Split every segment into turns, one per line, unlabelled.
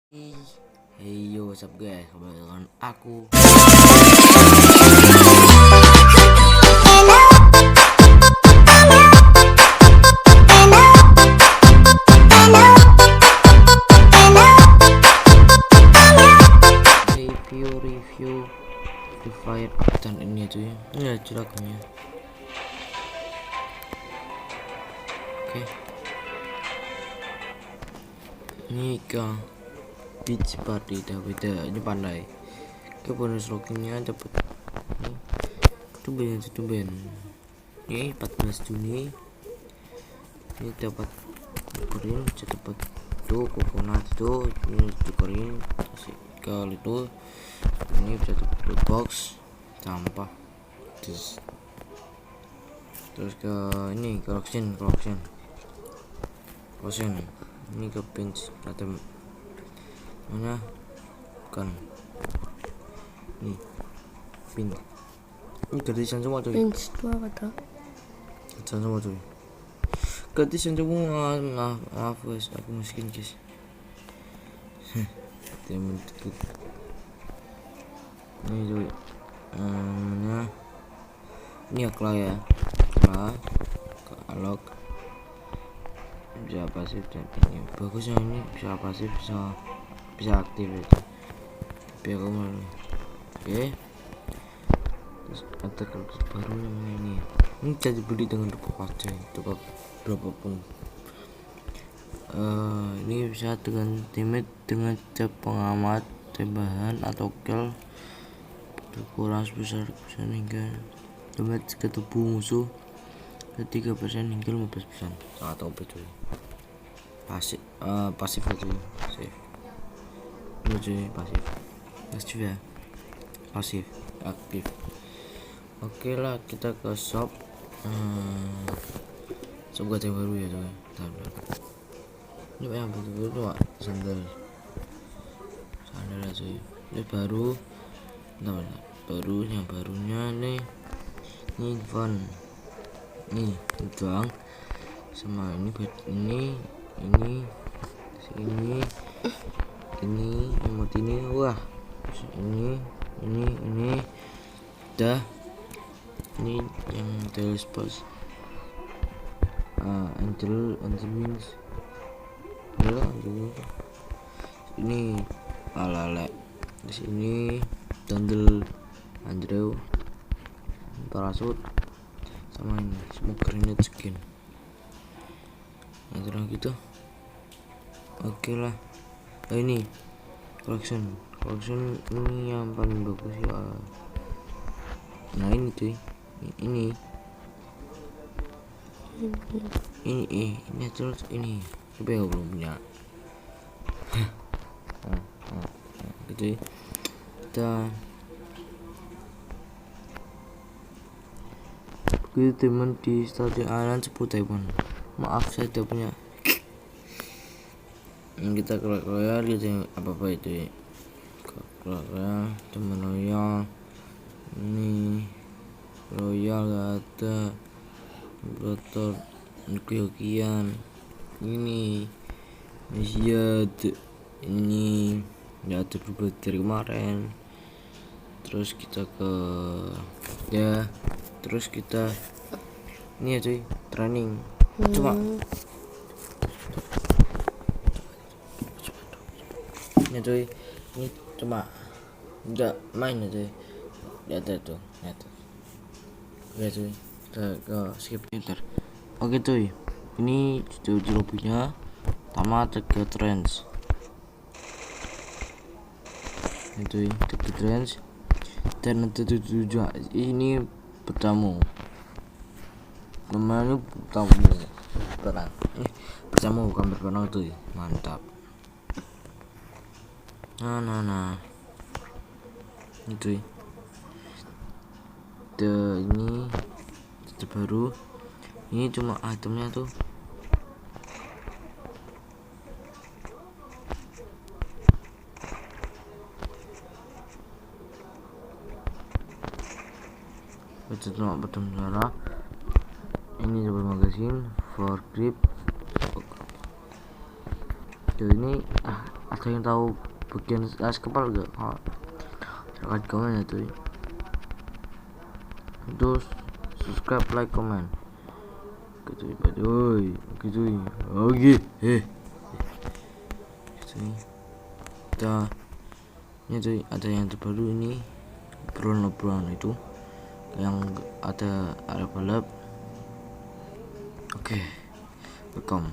Hey yo, what's up guys, kembali dengan aku. Review Free Fire update ini aja ya. Ini aja lagunya. Oke. Ini Beach Party beda, ini pandai. Ke bonus loginnya dapat tumben. Ini 14 Juni. Ini dapat tukerin, dapat tuh coconut itu, ini tukerin kali itu. Ini bisa dapat box sampah. Terus ke ini collection. Ini ke pinch atau mana kan nih pin ini gratisan semua tuh,
pinch itu apa tuh?
gratisan semua tuh, gratisan semua. Maaf guys, aku miskin guys. Temen dikit ini tuh namanya ini akla ya, alok bisa pasif dan ini bagusnya, ini bisa pasif bisa aktif itu biar kamu. Oke, terus ada kartu baru namanya ini bisa dibeli dengan toko berapapun. Ini bisa dengan teammate dengan cap pengamat tembakan atau kill berkurang sebesar hingga damage ke tubuh musuh ke 3% hingga 15%. Sangat OP cuy. Pasif aja save cuy, pasif ya, pasif aktif. Oke lah, kita ke shop gak yang baru ya cuy. Ini yang betul tuh sandal aja cuy. Ini baru yang barunya nih fun nih doang sama ini emot ini. Wah, ini dah ini yang telespos angel wings ini alale di sini dandel Andrew parasut sama ini smoke grenade skin yang gitu. Oke lah. Ini collection ini yang paling bagus ya. Nah ini cuy, ini terus ini tapi aku belum punya. Gitu ya. Kita begitu teman di Stadion Island sebut Taiwan. Maaf saya tidak punya. Kita keluar gitu apa itu ya, keluar teman royal ini royal gak ada motor hokian ini Asia ini gak ada berubah dari kemarin. Terus kita ini ya cuy, training cuma ini cuy, ini cuma enggak main aja ya tuh ya cuy. Kita ke skip enter. Oke cuy, ini lobbynya pertama ke trends itu ke trends dan nanti tujuh ini bertamu namanya bertamu bukan berperang tuh, mantap. Nah itu ini baru ini cuma itemnya tuh itu cuma pedang darah. Ini double magazine for grip. Ini Ada yang tahu bagian atas kepala gak? Silahkan komen ya cuy. Terus subscribe, like, comment. Oke cuy, oke. Cuy, kita ini cuy, ada yang terbaru ini, obrolan itu yang ada balap. Oke, welcome.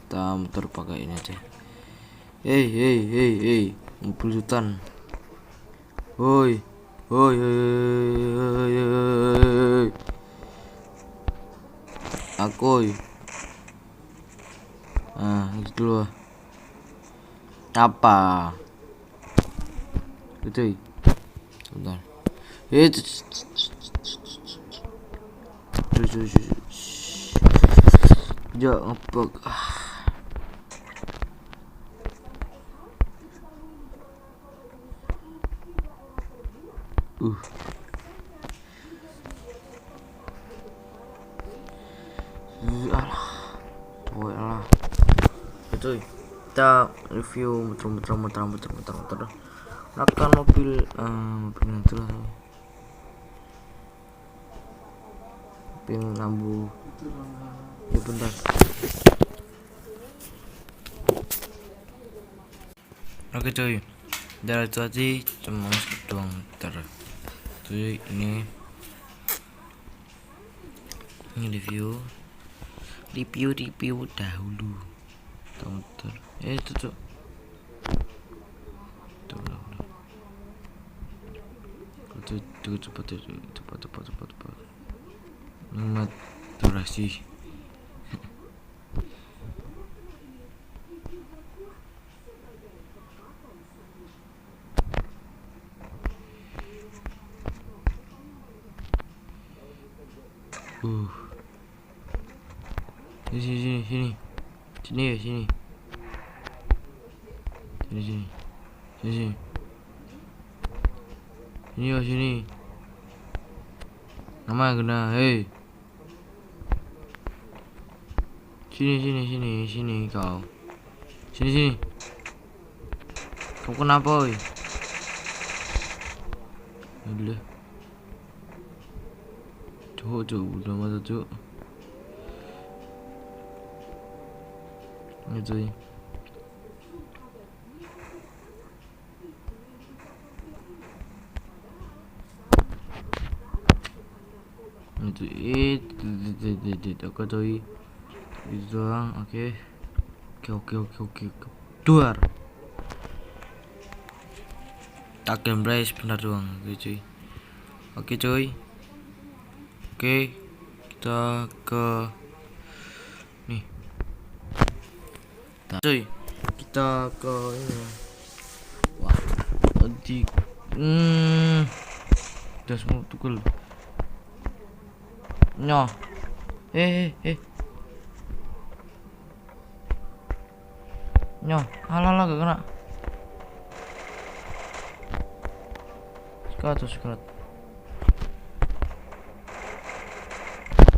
Kita muter pakai ini aja. Hey, mobil hutan. Woi. Aku. Itu dulu. Apa? Itu. Bentar. Jangan ngebug. Alah. Itu kita review muter. Nakan mobil itu lah. Mobil lambu. Ya bentar. Oke cuy. Dari tadi cuma doang muter. Cuy, ini review dahulu. Muter. Itu tuh. Cepat. Hemat durasi. Sini. Sini. Nama kena, hei. Sini kau. Sini. Kau kenapa, oi? Udah. Cuk, udah mata cuk. Itu. Aku cuy itu doang. Oke. Duar tak gameplay sebentar doang cuy. Oke cuy. Oke, kita ke nih cuy, kita ke ini. Wah, tadi udah semua tukul. Nyoh. Nyoh, alah gak kena. Sekat.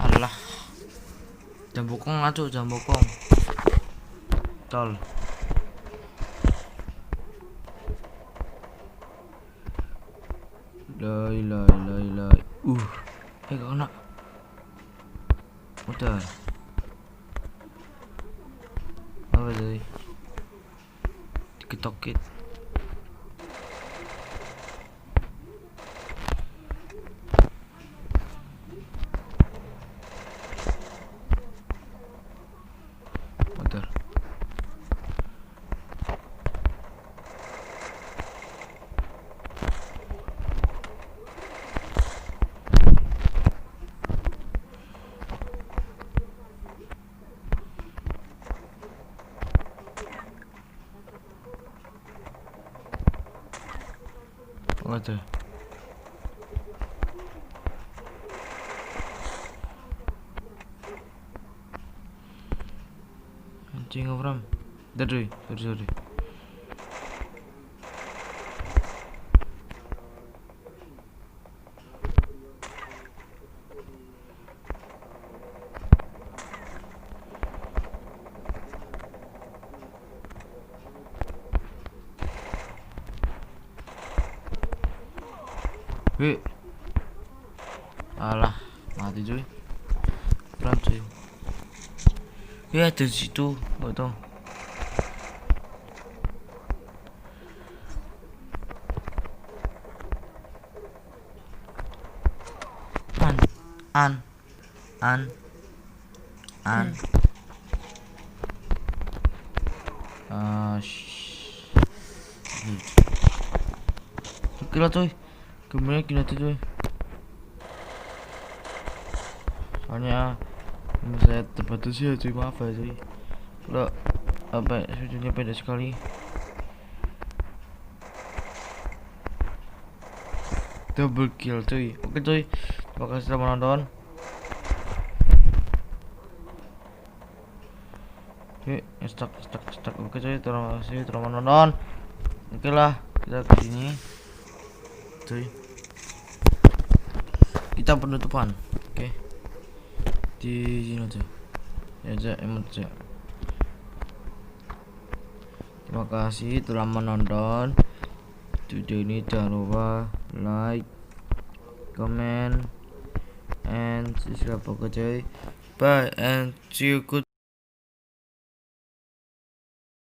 Alah. Jambokong ngaco, jambokong. Tol. La ilaha. Gak kena. Udah. Apa tadi? Diketokit. Motor. Waduh. Anjing Obram. Sorry. Alah, mati cuy. Pelan cuy. Ya ada di situ, nggak tahu. An. Gila cuy, gimana gila tuh cuy. Soalnya saya terbatas ya cuy, maaf ya cuy. Kalau apa sujudnya pendek sekali. Double kill cuy. Oke cuy, terima kasih telah menonton. Stuck. Oke cuy, terima kasih telah menonton. Oke lah, kita ke sini cuy, kita penutupan. Oke, di sini aja emot aja. Terima kasih telah menonton video ini. Jangan lupa like, comment, and subscribe. Oke cuy, bye and see you. Good.